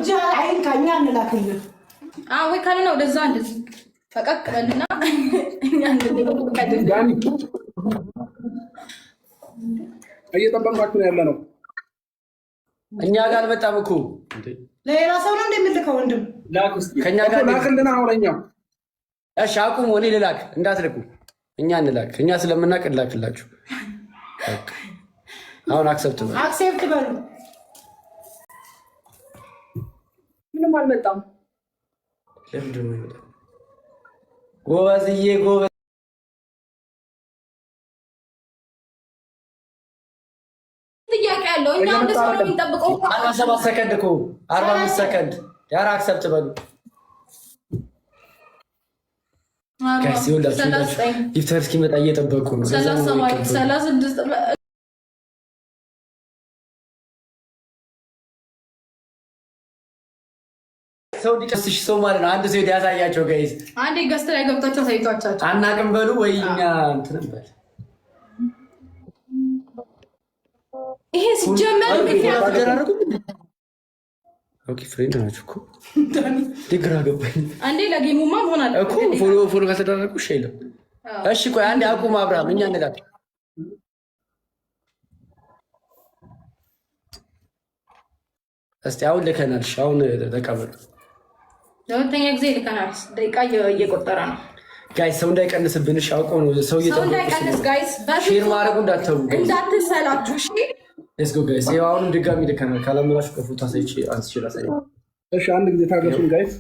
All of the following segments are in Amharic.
እጅ አይን ከኛ እንላክልህ ወይ ካለ ነው ወደዛ እንደዚህ ፈቀቅ በልና እኛ እየጠበቅናችሁ ነው ያለ ነው። እኛ ጋር አልመጣም እኮ ሌላ ሰው ነው እንደምልከው ወንድም ከኛ ጋር ላክልና አውለኛ። እሺ አቁሙ። እኔ ልላክ እንዳትልኩ፣ እኛ እንላክ። እኛ ስለምናቅ እንላክላችሁ። አሁን አክሰፕት በሉ። ምንም አልመጣም። ለምንድን ነው የሚመጣው? ጎበዝዬ ጎበዝ ጥያቄ ያለው እኛ አንድ ሰው ነው የሚጠብቀው። 47 ሰከንድ እኮ 45 ሰከንድ ያራ አክሰፕት በሉ። ጋይስ ይኸውላችሁ ይፍተር እስኪመጣ እየጠበቁ ነው። 36 ሰው ዲቀስሽ ሰው ማለት ነው። አንድ ሰው ያሳያቸው ጋይስ። አንዴ ገስት ላይ ገብታችሁ ሳይቷቻችሁ አናቅም በሉ ወይ እኛ እንትን በል። ይሄ ሲጀመር ምክንያት አደራረጉ ኦኬ ፍሬንድ ናችሁ እኮ ግራ ገባኝ። አንዴ ለጌሙማ መሆን አለ እኮ ፎሎ ከተደረጉ እሺ አይደለም። እሺ ቆይ አንዴ አቁም አብርሃም፣ እኛ እንላለን። እስቲ አሁን ልከናል። እሺ አሁን ተቀበሉ። ለሁለተኛ ጊዜ ልከናል። ደቂቃ እየቆጠረ ነው ጋይስ። ሰው እንዳይቀንስብን እሺ። አውቀው ነው ሰው እንዳይቀንስ ጋይስ። ሼር ማድረጉ እንዳትሰላችሁ እሺ። ሌትስ ጎ ጋይስ። ይኸው አሁንም ድጋሚ ልከናል። ካላመናችሁ ከፎቶ አንስቼ ላሳየው። እሺ አንድ ጊዜ ታገሱን ጋይስ።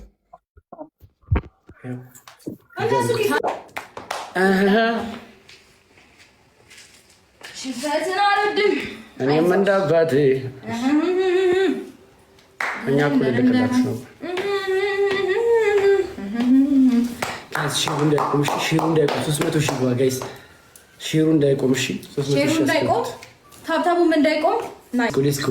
ሽፈትን አልወድም እኔም እንዳባቴ እኛ እኮ ልልክላችሁ ነው። ሺሩ እንዳይቆም 300 ሺህ ጋር ጋይስ። ሺሩ እንዳይቆም እሺ፣ 300 ሺህ እንዳይቆም፣ ታብታቡም እንዳይቆም። ሌትስ ጎ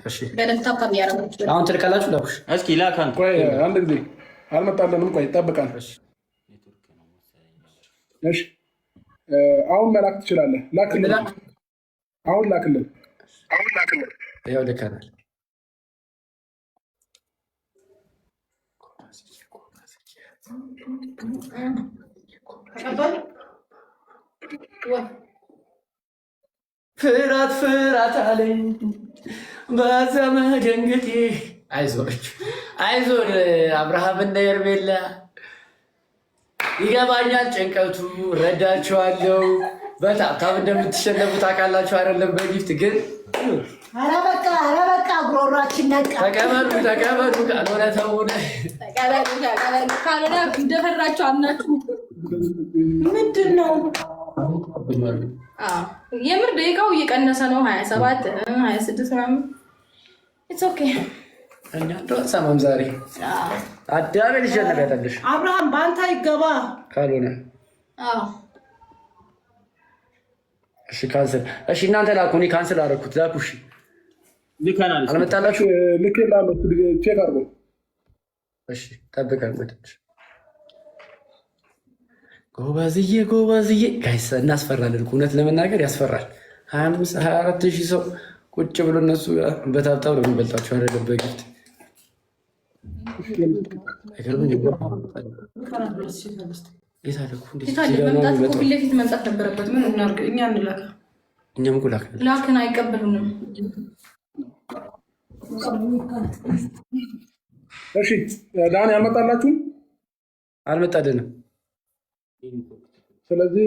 እሺ። በደንብ ታብታብ ያደርጋችሁ አሁን ትልካላችሁ። ላኩሽ እስኪ ላካን። ቆይ አንድ ጊዜ አልመጣለንም። ቆይ ጠብቃን። እሺ አሁን መላክ ትችላለህ። ላክልን። አሁን ላክልን። ያው ልከናል። ፍራት ፍራት አለኝ በዘመድ እንግዲህ አይዞን አብርሃምና ኤርሜላ ይገባኛል ጭንቀቱ፣ ረዳችኋለሁ። በታብታብ እንደምትሸነፉ ታውቃላችሁ አይደለም? በጊፍት ግን ኧረ በቃ ጉሮሯችን ነቃ። ተቀበሉ ካልሆነ ተውነ ካልሆነ እንደፈራችሁ አምናችሁ ምንድን ነው የምር ደቂቃው እየቀነሰ ነው። 27 26 ምናምን ኢትስ ኦኬ። እኛ ሰማም ዛሬ አዳሜ ልጀነብ ያታለሽ አብርሃም በአንተ ይገባ ካልሆነ እሺ ካንስል። እሺ እናንተ ላኩ፣ እኔ ካንስል አደረኩት። ላኩ። እሺ ልከናል። አልመጣላችሁ? ልኬልሃለሁ፣ ቼክ አድርጎ። እሺ ጠብቀን ወደች ጎበዝዬ ጋይስ፣ እናስፈራለን። እውነት ለመናገር ያስፈራል። 24 ሺህ ሰው ቁጭ ብሎ እነሱ በታብታብ ነው የሚበልጣቸው አይደለም በጊፍት ፊት ለፊት መምጣት ነበረበት። ምን እናድርግ? እኛ እንላክ። እኛም እኮ ላክን አይቀበሉንም። እሺ ዳኒ አልመጣላችሁም? አልመጣልንም። ስለዚህ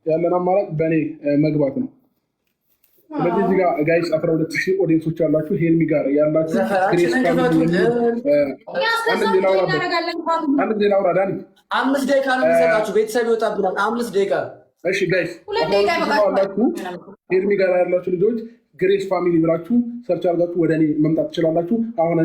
ያለን አማራጭ በእኔ መግባት ነው። ስለዚህ እዚህ ጋር ጋይስ 12000 ኦዲየንሶች ያላችሁ ሄልሚ ጋር ያላችሁ አንድ ጊዜ ላውራ ዳኒ 5 ደቂቃ ነው የሚሰጣችሁ። ቤተሰብ ይወጣብናል። 5 ደቂቃ። እሺ ጋይስ ያላችሁ ሄልሚ ጋር ያላችሁ ልጆች ግሬስ ፋሚሊ ብላችሁ ሰርች አድርጋችሁ ወደ እኔ መምጣት ትችላላችሁ። አሁን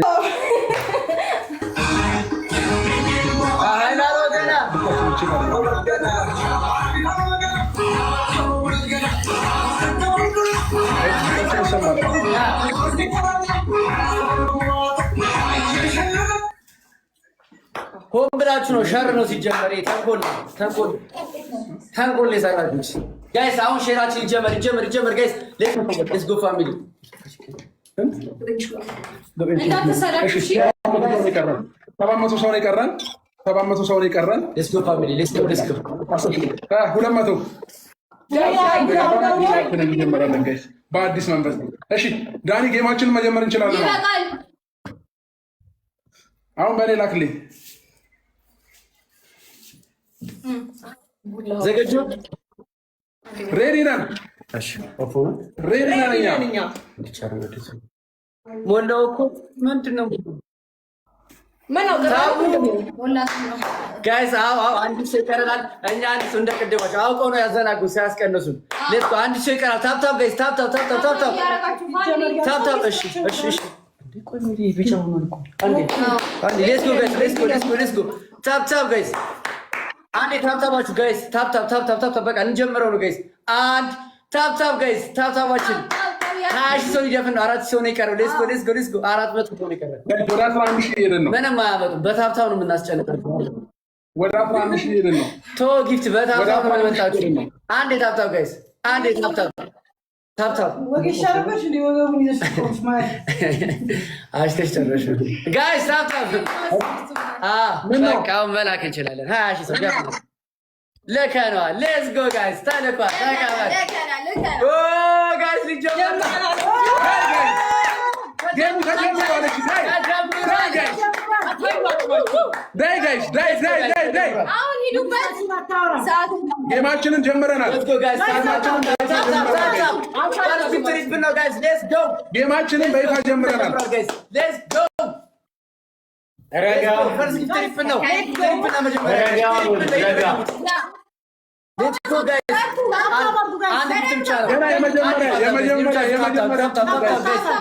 ሆን ብላችሁ ነው። ሸር ነው ሲጀመር። ተንኮል የሰራችሁት ጋይስ። አሁን ሼራችን ይጀመር ጋይስ። ሌትስ ጎ ፋሚሊ እንዳትሰለች። እሺ 700 ሰው ነው የቀረን። 700 ሰው ነው የቀረን። ሌትስ ጎ ፋሚሊ ሌትስ ጎ 200 እንጀምራለን ጋይስ በአዲስ መንፈስ። እሺ ዳኒ ጌማችንን መጀመር እንችላለን። አሁን በኔ ላክልኝ። ዘገጁ ሬዲ ነን። እሺ ኦፎ ሬዲ ነን እኛ ሞላው እኮ ምንድን ነው ጋይስ? አንድ ሰው ይቀረናል። እኛ አንድ ሰው እንደቀደማቸው አውቀው ነው ያዘናጉ ሲያስቀንሱን። ሌትስ ጎ አንድ ሰው ይቀራል። ታፕ ታፕ ጋይስ ታፕ ታፕ ታፕ ታፕ ታፕ ታፕ። እሺ እሺ እሺ ቆይ ምን ቢጫ ሆኖ እኮ አንዴ ሌትስ ጎ ጋይስ ሌትስ ጎ ታፕ ታፕ ጋይስ አንዴ ታፕ ታፓችሁ ጋይስ ታፕ ታፕ ታፕ ታፕ ታፕ። በቃ እንጀምረው ነው ጋይስ። አንድ ታፕ ታፕ ጋይስ ታፕ ታፓችን 20 ሰው ይደፍን ነው። 4 ሰው ነው የቀረው። ሌትስ ጎ 400 ሰው ነው የቀረው። ወደ 11 ሺህ ሄደን ነው። ምንም አያመጡም። በታፕታው ነው የምናስጨንቀው። ወደ 11 ሺህ ሄደን ነው። ቶ ጊፍት በታፕታው ነው የመጣችው። አንዴ ታፕታው ጋይስ አንዴ ታፕታው ወገሻረበሽ ሊወገው ይዘሽቆሽ ማለት አሽተሽ ጨረሽ ጋይስ ታፕታው። በቃ መላክ እንችላለን። 20 ሺህ ሰው ያፈ ለካናል ሌትስ ጎ ጋይስ ታለቋል ታካባል ኦ ጋይስ ሊጀምር ጌሙ ተጀምሯል። ዳይ አሁን ሂዱበት። ጌማችንን ጀምረናል። ጌማችንን በይፋ ጀምረናል።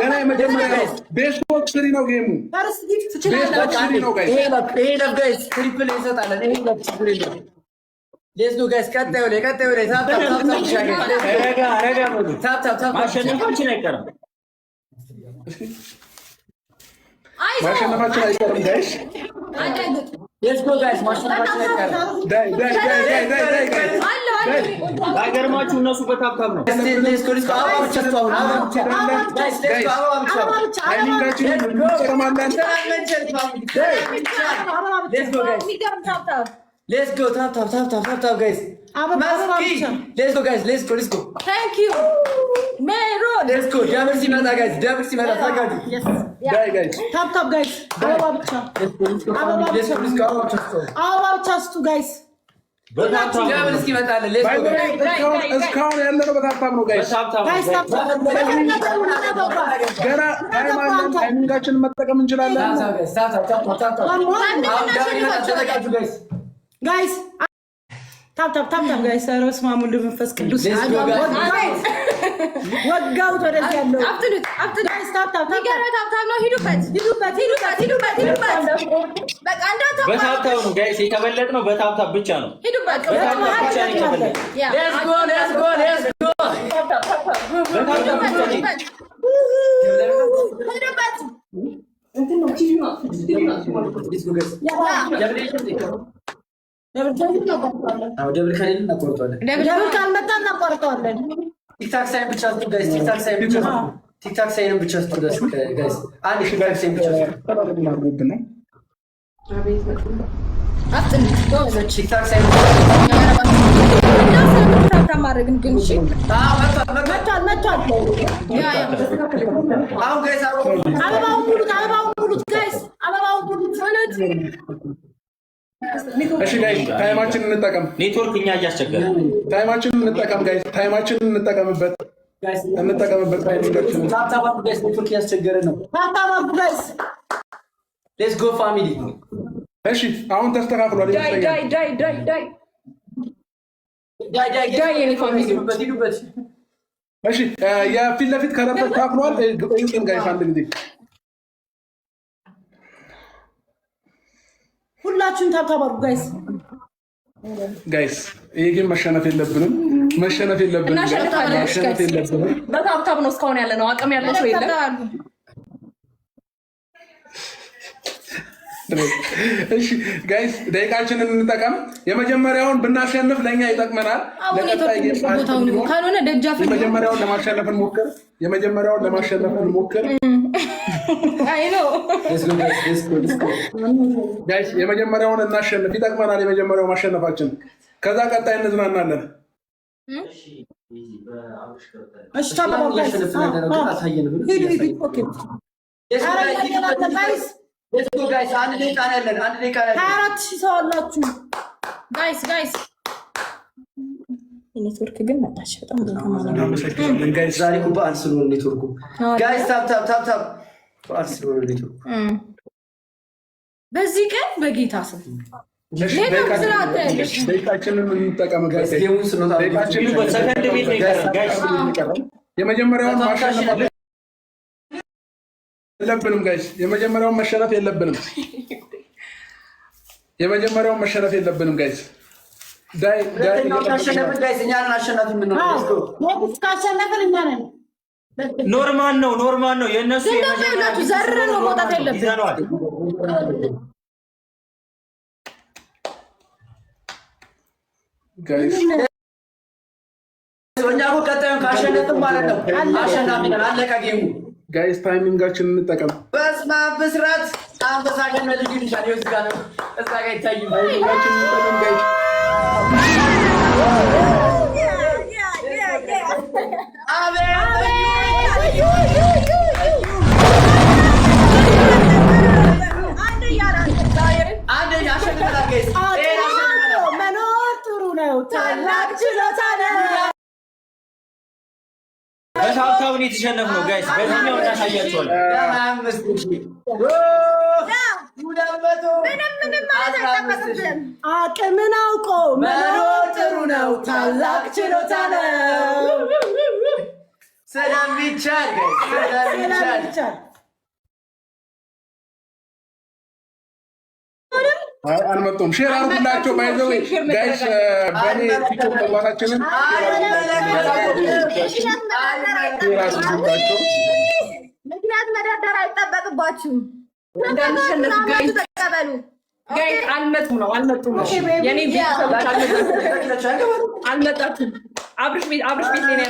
ገና የመጀመሪያ ቤስቦክ ስሪ ነው ጌሙ። ማሸነፋችን አይቀርም ጋይስ። ባይገርማችሁ እነሱ በታብታብ ነው። Let's go, tap guys. Let's go guys, let's go. Thank you. Meron. Let's go. Double simata guys, double simata. Yes. Die guys. Tap guys. አበባ ብቻ ቱ ጋይስ double simata. Let's go guys. እስካሁን ያለነው በታብታብ ነው ጋይስ። ገና ታይሚንጋችንን መጠቀም እንችላለን ጋይስ። ታፕ ጋይስ። ረስማ ሙሉ መንፈስ ቅዱስ ወጋው ወደዚህ ያለው ጋይስ። ታፕ ነው። ሂዱበት። በቃ እንዳታው በታብታብ ነው ጋይስ። የተበለጥነው በታብታብ ብቻ ነው። ሂዱበት። Let's go. ደብል ካልመጣ እናቋርጠዋለን። ቲክታክ ሳይን ብቻ ስትሉ ጋይስ። ቲክታክ ሳይን ብቻ ስትሉ ጋይስ። አንድ ቲክታክ ሳይን ብቻ ቲክታክ ሳይን ማድረግን ግን እሺ መጥቷል። አሁን ጋይስ አበባውን ሙሉት ጋይስ። አበባውን ሙሉት። እሺ ጋይስ ታይማችንን እንጠቀም። ኔትወርክ እኛ እያስቸገረ ታይማችንን እንጠቀም ጋይስ። ታይማችንን እንጠቀምበት። ታይሚንጋችንን ታፕታፕ ጋይስ። ኔትወርክ እያስቸገረ ነው። ታፕ ጋይስ። ሌትስ ጎ ፋሚሊ። እሺ አሁን ተስተካክሏል ይመስለኛል። ዳይ የኔ ፋሚሊ ሂዱበት። እሺ የፊት ለፊት ከለር ተስተካክሏል። እዩን ጋይስ አንድ ጊዜ ሁላችሁም ታፕ ጋይስ። ይሄ ግን መሸነፍ የለብንም። በታብታብ ነው እስካሁን ያለ ነው። አቅም ያለው ሰው የለም እሺ ጋይስ ደቂቃችንን እንጠቀም። የመጀመሪያውን ብናሸንፍ ለኛ ይጠቅመናል። ካልሆነ ደጃፍ የመጀመሪያውን ለማሸነፍ እንሞክር። አይ ነው ጋይስ የመጀመሪያውን እናሸንፍ፣ ይጠቅመናል የመጀመሪያው ማሸነፋችን። ከዛ ቀጣይ እንዝናናለን። እሺ ታባባው ጋይስ አንድ ደቂቃ ነው ያለን። 24,000 ሰው አላችሁ ጋይስ ኔትወርክ ግን መጣች በጣም ጋይስ ዛሬ እኮ በዓል ስለሆነ ኔትወርኩ ጋይስ ታፕ በዓል ስለሆነ ኔትወርኩ በዚህ ቀን በጌታ ስም ደቂቃችንን እንጠቀም ጋይስ። የመጀመሪያውን ማሸነፍ የለብንም ጋይስ። የመጀመሪያውን መሸነፍ የለብንም ጋይስ። ኖርማል ነው የነሱ ዘር ነው መውጣት የለብንም። እኛ እኮ ቀጣዩን ካሸነፍን ማለት ነው አሸናፊ ነን። አለቀ ጌሙ። ጋይስ ታይሚንጋችንን እንጠቀም። በስመ አብ ብስራት አንበሳ ገነ ልጅ ይሻል ይወስ ጋር ነው እዛ ጋር ይታይ ታይሚንጋችንን እንጠቀም ጋይስ። መኖር ጥሩ ነው። ታላቅ ችሎታ ነው። በታብታውን የተሸነፍነው ጋይስ። በዚህኛው እናሳያቸዋለን። አቅምን አውቆ መኖር ጥሩ ነው። ታላቅ ችሎታ ነው። ስለሚቻል አልመጡም። ሼር አድርጉላቸው። ባይዘው ጋይስ በኔ ቲክቶክ መግባታችንን ምክንያት መደርደር አይጠበቅባችሁም። እንዳንሸነፍ ጋይስ ተቀበሉ። ጋይስ አልመጡም ነው የኔ ቤተሰቦች አልመጣችሁም። አብርሽ ቤት ነው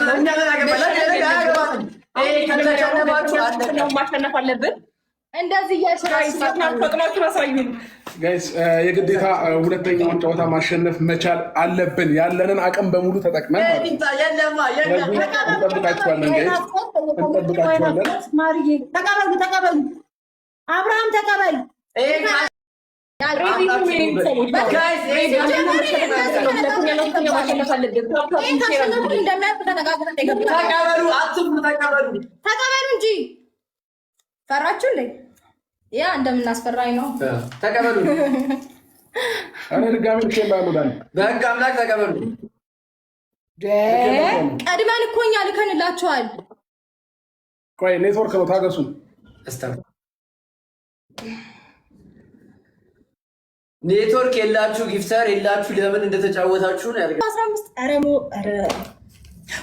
ያለው። ማሸነፍ አለብን። እንደዚህ ጋይስ የግዴታ ሁለተኛውን ጨዋታ ማሸነፍ መቻል አለብን። ያለንን አቅም በሙሉ ተጠቅመን እንጠብቃችኋለን። ጋይስ ተቀበሉ። አብርሃም ተቀበል። ተቀበሉ እንጂ ፈራችሁ እንዴ? ያ እንደምናስፈራኝ ነው። ተቀበሉ። እኔ ድጋሚ ልኬልሃለሁ ዳኒ። በህግ አምላክ ተቀበሉ። ቀድመን እኮ እኛ ልከንላችኋል። ቆይ ኔትወርክ ነው፣ ታገሱን። ኔትወርክ የላችሁ፣ ጊፍተር የላችሁ። ለምን እንደተጫወታችሁ ነው ያደርጋል። 15 አረሞ አረ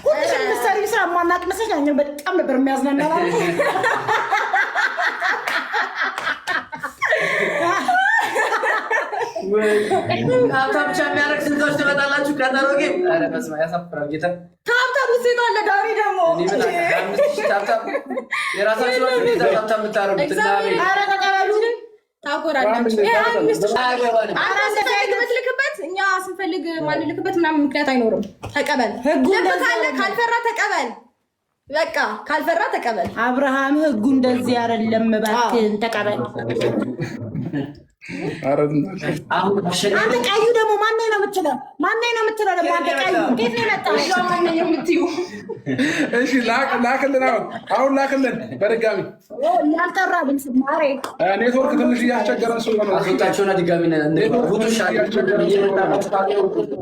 ሁሉም ምሳሌ ስራ ማናቅ መሰለኝ። በጣም ነበር የሚያዝናና ማለት ነው። ታብታብ ብቻ የሚያደርግ ስንቶች ትመጣላችሁ? ቀጠሮ ጌም ኧረ በስመ አብ ያሳፍራል። ጌታ ታብታብ ሴት አለ ዳሪ ደግሞ ታብታብ የራሳችሁ ታብታብ የምታረጉት እና ኧረ ተቀበሉ። ታጎራላችሁ። ልክበት እኛ ስንፈልግ ማንልክበት ምናምን ምክንያት አይኖርም። ተቀበል። ልብ ካለ ካልፈራ ተቀበል። በቃ ካልፈራ ተቀበል። አብርሃም ህጉ እንደዚህ አይደለም። እባክህን ተቀበል። አንተ ቀዩ ደግሞ ማነው ነው የምትለው? ደግሞ አንተ ቀዩ እንዴት ነው የመጣው? እሺ ላክልን። አሁን ላክልን በድጋሚ ያልጠራብን ስማሬ ኔትወርክ ትንሽ እያስቸገረን ስለሆነ አፍንጫቸውና ድጋሚ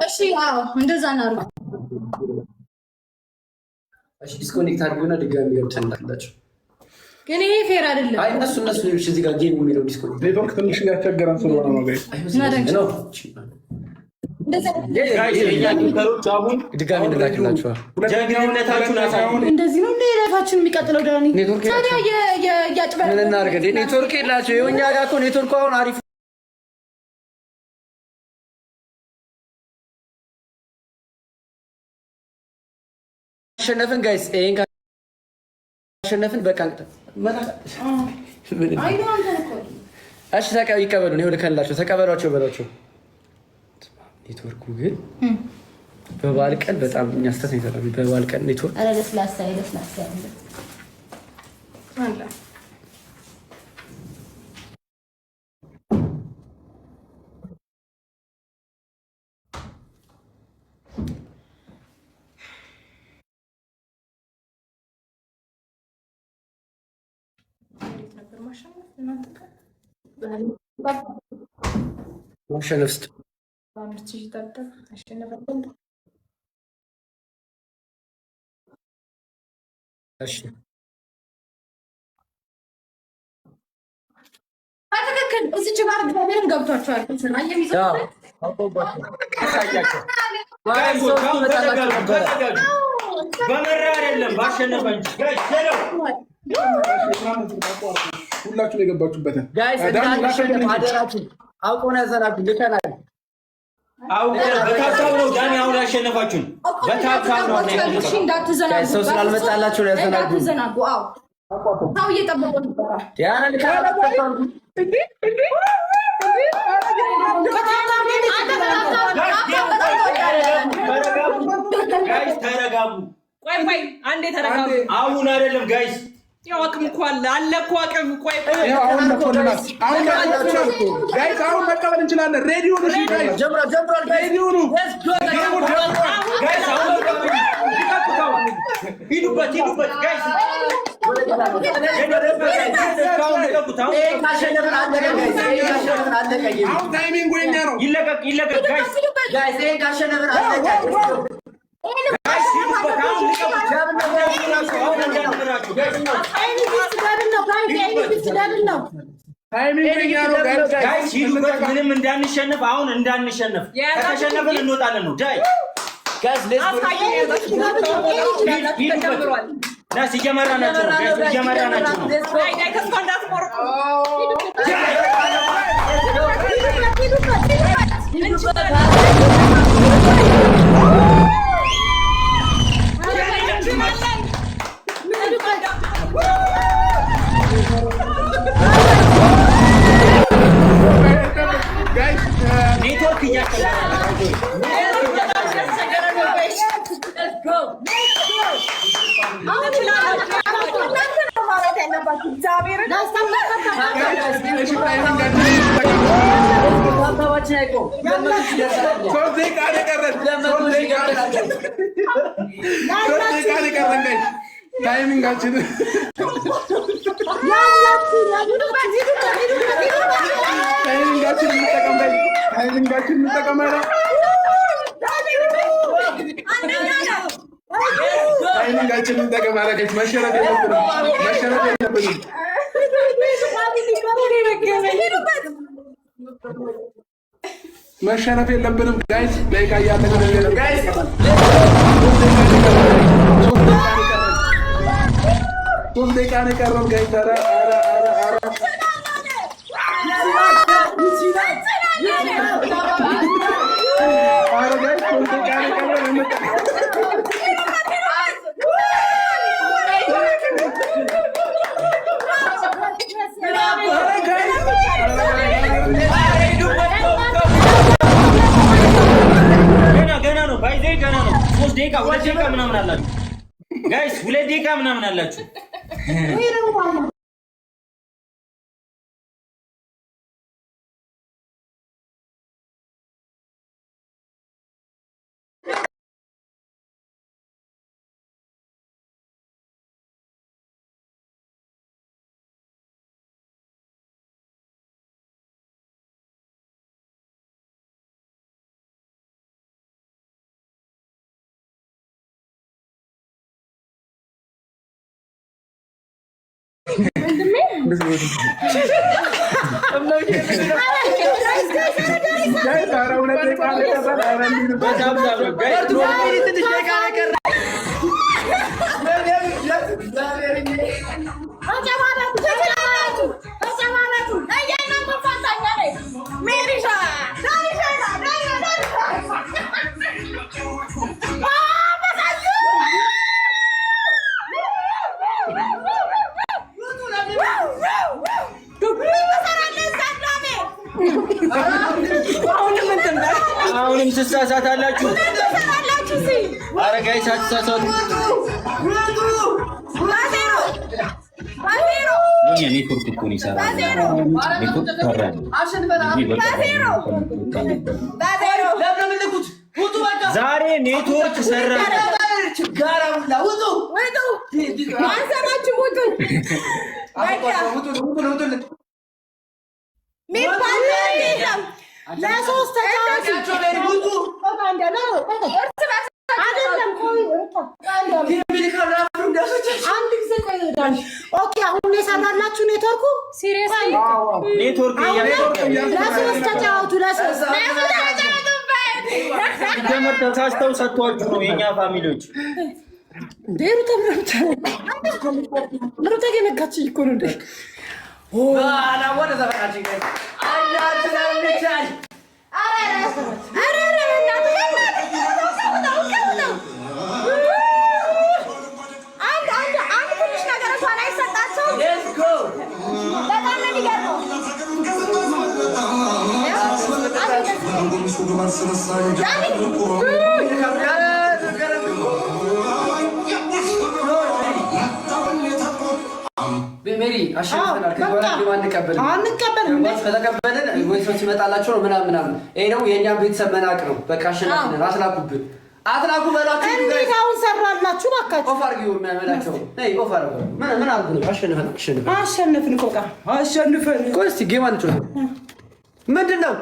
እሺ እንደዛ እናድርግ። ዲስኮኔክት አድርገውና ድጋሚ ገብተን እንዳላቸው ግን ይሄ ፌር አይደለም። አይ እነሱ እዚህ ጋር ጌም የሚለው ዲስኮኔክት ኔትወርክ ትንሽ እያስቸገረን ስለሆነ ነው። ጋይስ ድጋሚ እንላክላችኋል። እንደዚህ ነው ላይፋችን የሚቀጥለው። ዳኒ ታዲያ ምን እናድርግ? ኔትወርክ የላቸው። ይኸው እኛ ጋር እኮ ኔትወርኩ አሁን አሪፍ ካሸነፍን ጋይስ ይሄን ካሸነፍን በቃ እሺ ይቀበሉን። ይኸው ልከላቸው ተቀበሏቸው በሏቸው። ኔትወርኩ ግን በበዓል ቀን በጣም የሚያስተት ነው የተባለው። በበዓል ቀን ኔትወርክ አረ ለስላሳ አለ ማሸነፍ ስጥ እሺ ትክክል። እዚች ጋር እግዚአብሔርን ገብቷቸዋል። በመራ አይደለም ባሸነፈ እንጂ ሁላችሁ የገባችሁበትን ጋይስ አደራችሁ አውቀው ነው ያዘናችሁ። ልከናል በታብታብ ነው ዳኒ አሁን ያሸነፋችሁን በታብታብ ነው። እሺ እንዳትዘናጉ፣ ሰው ስላልመጣላችሁ ነው ያዘናጉ። እንዳትዘናጉ። አዎ ታው እየጠበቁ ነበር። ያና ጋይስ ተረጋጉ። ቆይ አንዴ ተረጋጉ። አሁን አይደለም ጋይስ ያው አቅም እኮ አለ እኮ አቅም። ቆይ አሁን መቀበል እንችላለን። ሬዲዮ ነው ጋይስ ጀምሯል ሬዲዮ ነው ጋይስ አሁን ሂዱበት ጋይስ አሁን ታይሚንግ ወይኛ ነው። ይለቀቅ ጋይስ ይሄን ካሸነፍን አለቀ። ምንም እንዳንሸነፍ አሁን እንዳንሸነፍ ከተሸነፍን እንወጣለን ነው ዳይ ሲጀመራ ናቸው ኔትወርክ ታይሚንጋችን እንጠቀም ታይሚንጋችን እንጠቀም። መሸነፍ የለብንም። መሸነፍ የለብንም ጋይስ። ደቂቃ እያለቀ ነው ጋይስ። ሶስት ደቂቃ ነው የቀረው ጋይስ። ሁለት ደቂቃ ምናምን አላችሁ ጋይስ፣ ሁለት ደቂቃ ምናምን አላችሁ። አሁንም ትሳሳታላችሁ። ኧረ ጋይስ አትሳሳቱ። ኔትወርክ እኮ ነው ይሰራል። ኔትወርክ ይሰራል። ዛሬ ኔትወርክ ሰራ። ለሶስት አሁን የሰራላችሁ ኔትወርኩ ኔትወርክ ለሶስት ተጫወቱ። ጀመር ተሳስተው ሰጥቷችሁ ነው የኛ ፋሚሊዎች። ምሩታ ገነጋች እኮ ነው እንዴ? ሜሪ አሸንፈናል። ከተቀበልን ወይሶች ይመጣላቸው ነው ምናምን። ይሄ ነው የእኛም ቤተሰብ መናቅ ነው። በቃ አሸንፈናል። አትላኩብን፣ አትላኩ በሏቸው። እንዴት አሁን ሰራላችሁ? ባካችሁ ኦፍ አድርጊው የሚያመላቸው ኦፍ አድርገው ምን አድርጉ ነው። አሸንፈን እኮ በቃ አሸንፈን። ቆይ እስኪ ጌም አንጮህ። ምንድን ነው?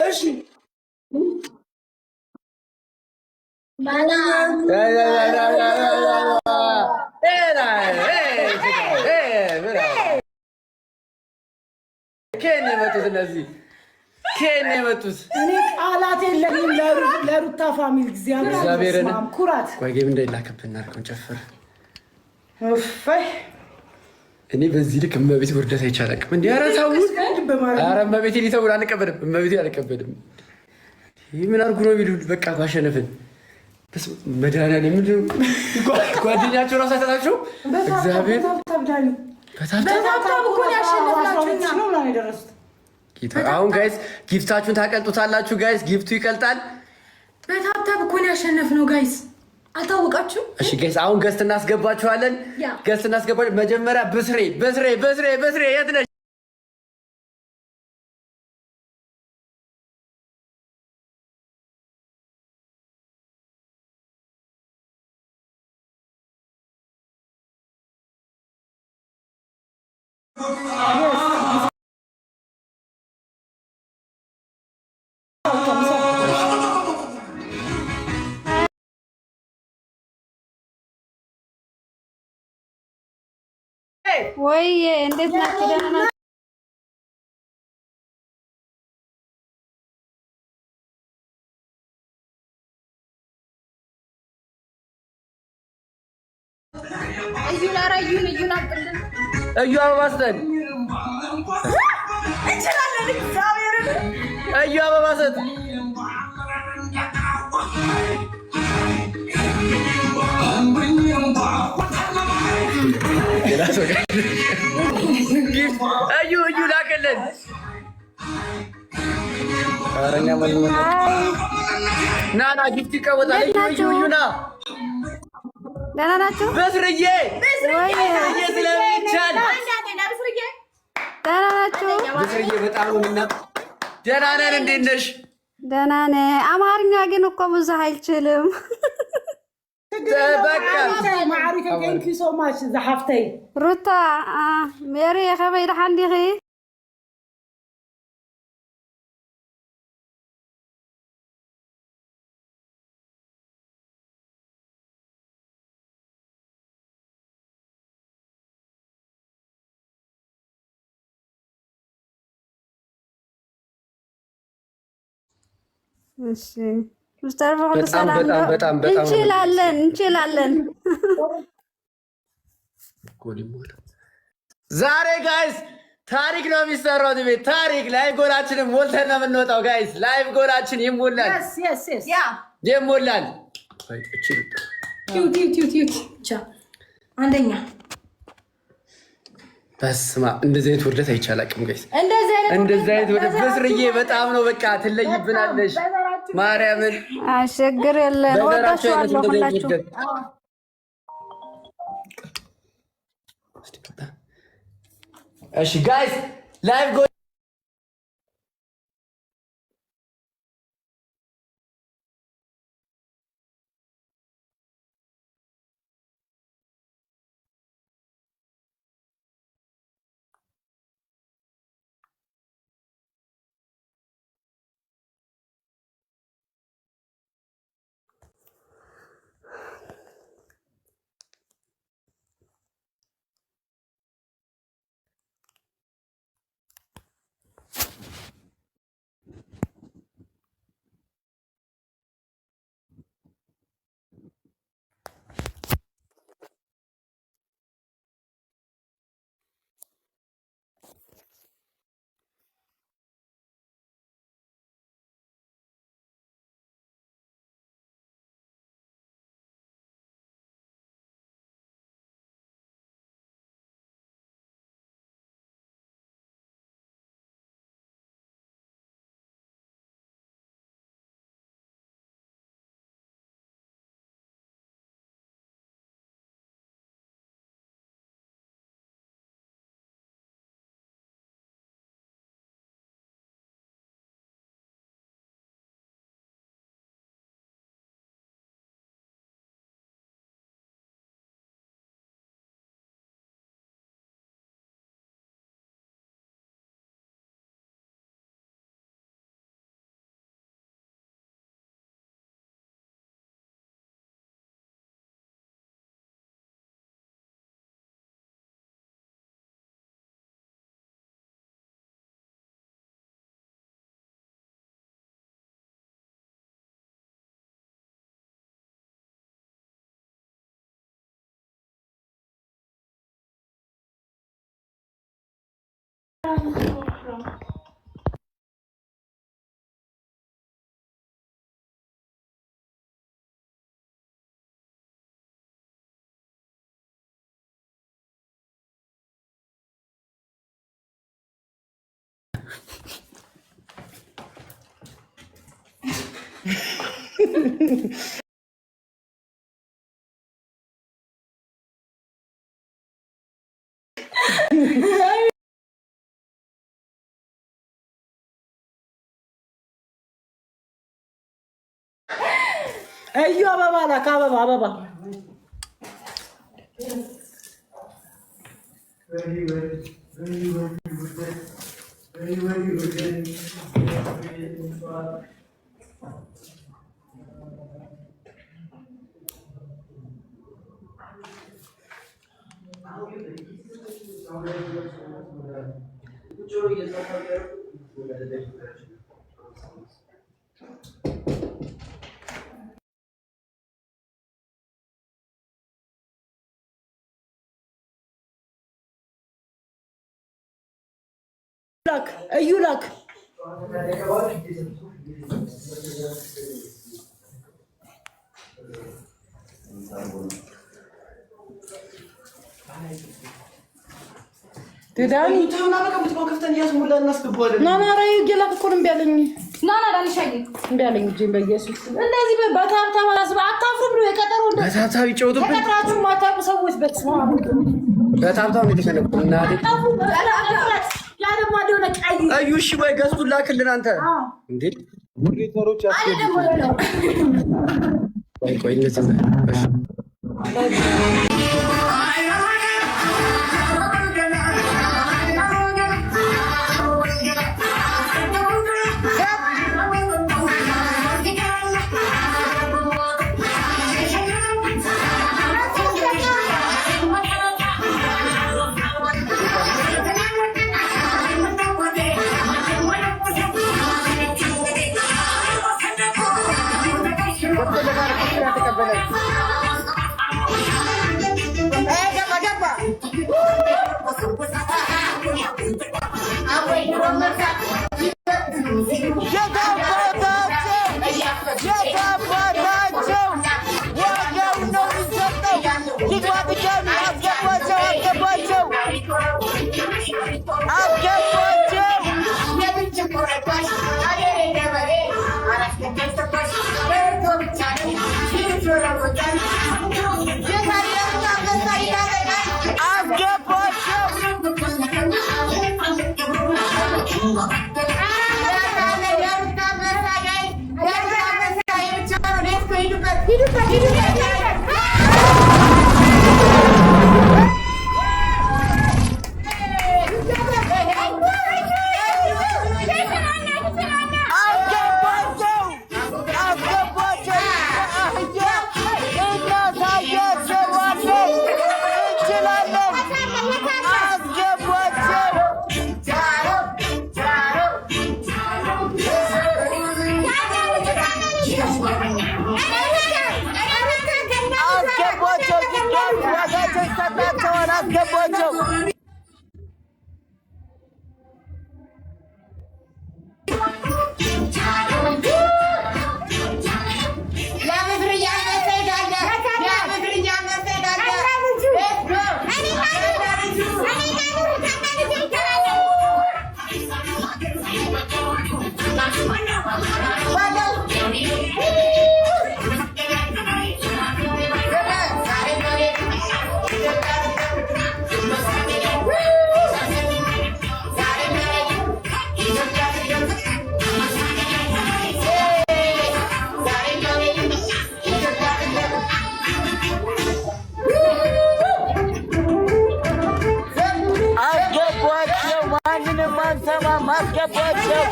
እሺ ከኔ መጡት እነዚህ ከኔ መጡት። እኔ ቃላት የለኝም ለሩታ ፋሚሊ እግዚአብሔርን ኩራት። ቆይ ጌም እንዳይላከብን አድርገን ጨፍር። እፈይ እኔ በዚህ ልክ እመቤት ውርደት አይቻልም እንዴ? ኧረ ተው! ኧረ እመቤቴ ሊተውል አንቀበልም። እመቤቴ አልቀበልም። ይህ ምን አድርጉ ነው የሚሉት? በቃ ባሸነፍን መድኃኒዓለም ምንድን ነው ጓደኛቸው ራሱ አይተናቸው እግዚአብሔር አሁን ጋይስ ጊፍታችሁን ታቀልጡታላችሁ። ጋይስ ጊፍቱ ይቀልጣል። በታብታብ እኮ ነው ያሸነፍነው ጋይስ፣ አልታወቃችሁ? እሺ ጋይስ አሁን ገስት እናስገባችኋለን። ገስት እናስገባችሁ። መጀመሪያ በስሬ የት ነሽ? ወይ እንዴት ናችሁ? ደህና ናችሁ? እዩን አቅልን እዩ አበባ ስጠን። እንችላለን። እግዚአብሔርን እዩ አበባ ስጥ። እዩ ላከልን። አረኛ ና ጊፍት ይቀወጣል። እዩ ና። ደህና ናችሁ? በስርዬ ስለሚቻል ደህና ናችሁ? በስርዬ በጣም ነው ደህና ነን። እንዴት ነሽ? ደህና ነኝ። አማርኛ ግን እኮ ብዙ አይችልም። Thank you so much. زحفتي. روتا ميري يا خبي عندي خي. ماشي. مستعرف كل سلام. እንችላለን ዛሬ ጋይስ ታሪክ ነው የሚሰራው። ቤት ታሪክ ላይቭ ጎላችንን ሞልተን ነው የምንወጣው። ጋይስ ላይቭ ጎላችን ይሞላል። ይሞላል። አንደኛ በስማ እንደዚህ አይነት ውርደት አይቻላቅም ጋይስ። እንደዚህ አይነት ወደ በስርዬ በጣም ነው በቃ ትለይብናለሽ። ማርያምን ችግር የለም ወጣችኋለሁ ሁላችሁ። እሺ ጋይስ ላይቭ ጎ እዩ አበባ ላክ አበባ ላክ እዩ ላክ ዳኒ ተውና በቃ ምትቆ ከፍተን ያስሙላ እናስገባለን። ና ራዩ ገላክ እኮ ነው እምቢ አለኝ። ና ዳንሻዬ እምቢ አለኝ እንጂ በኢየሱስ እንደዚህ በታብታብ አታፍሩም ነው የቀጠሮ እንደ በታብታብ ይጫወቱብን። ተቀጥራችሁ ማታውቁ ሰዎች በስማ በታብታብ ነው የተሸነፈው። እናቴ ያ ደግሞ እንደሆነ ቀይ እዩ እሺ ወይ ገዝቱ ላክልን አንተ እንዴ ሙሪተሮች ያስገቡ ቆይ እንደዚህ እሺ አስገቧቸው። አስገቧቸው።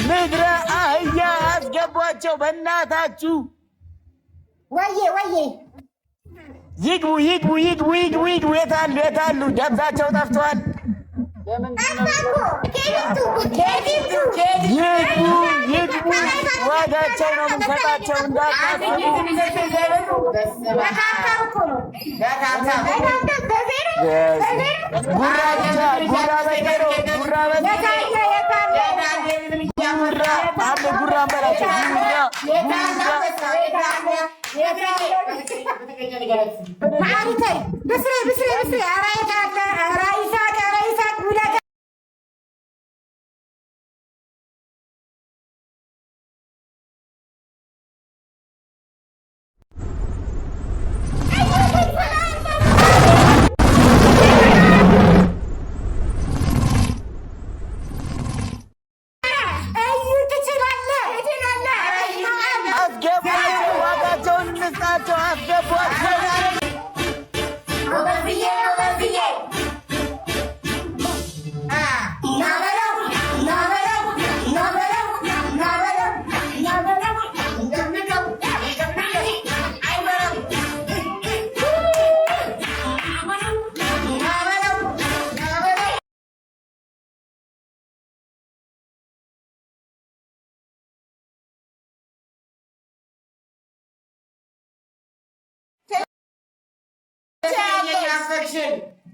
ምድረ አህያ አስገቧቸው በእናታችሁ። ወዬ ይግቡ። የታሉ? ደብዛቸው ጠፍቷል። ይግቡ። ዋጋቸው ነው የምንሰጣቸው። እንዳታስቡ። ጉራ በላቸው።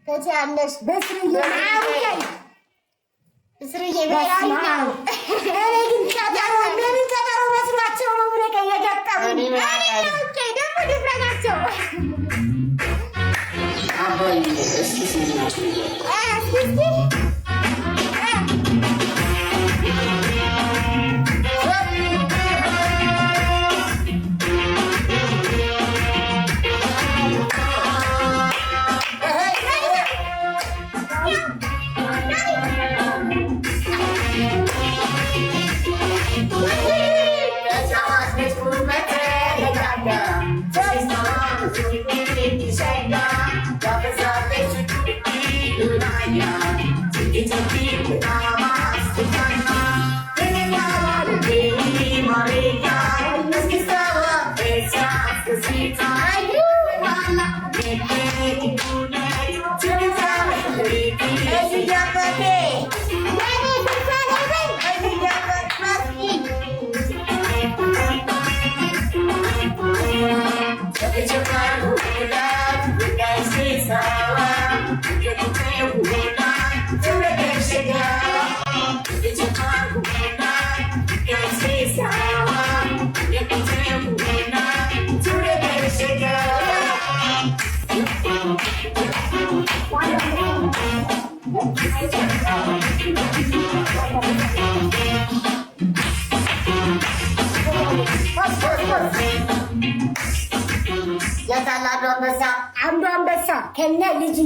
ከቻለሽ በስርዬ ለምን ቀጠሮ መስሏቸው ነው ብለህ የገጠሙኝ። ደግሞ ድፍረታቸው አንዱ አንበሳ ከነ ልጅ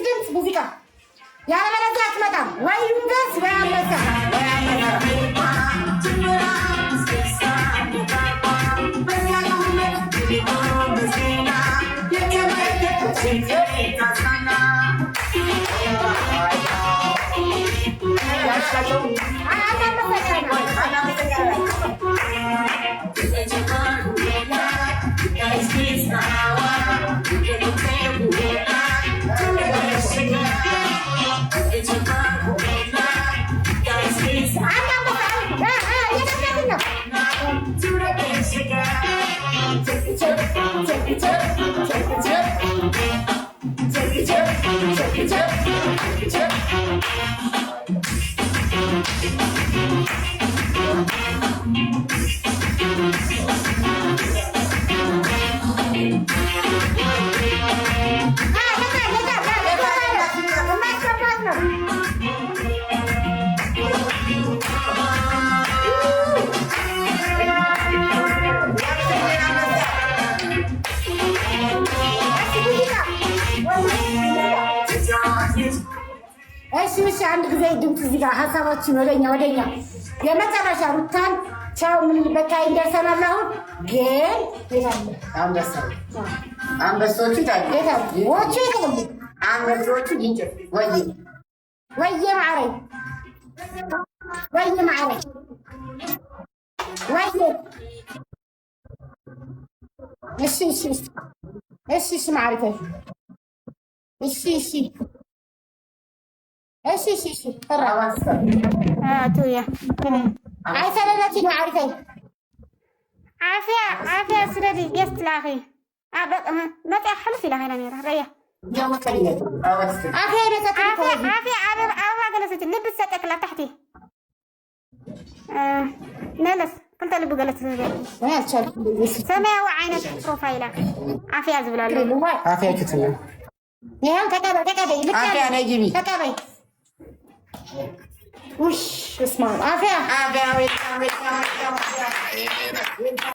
ድምፅ ሙዚቃ ያለበለዚያ አትመጣም ወይ ዩኒቨርስ ወይ አንበሳ እሺ አንድ ጊዜ ድምፅ እዚህ ጋር ሀሳባችን ወደኛ የመጨረሻ ሩታን ቻው ምን በቃ እንደርሰናል። አሁን ግን አንበሶቹ አንበሶቹ ይንጭፍ ወየ ማዕረግ እሺ ማዕረግ እሺ تويا عسلامتي معرفة عافية سردي قست لاخي ما تحلفي لها انا ميرا ريا عافية عافية جلست نلبس ساتك لا تحتي نلس قلت اللي بقلت سمع وعينك بروفايلك عافية زبلال عافية كتير يا تكابي عافية انا جيبي تكابي وش اسمع عافية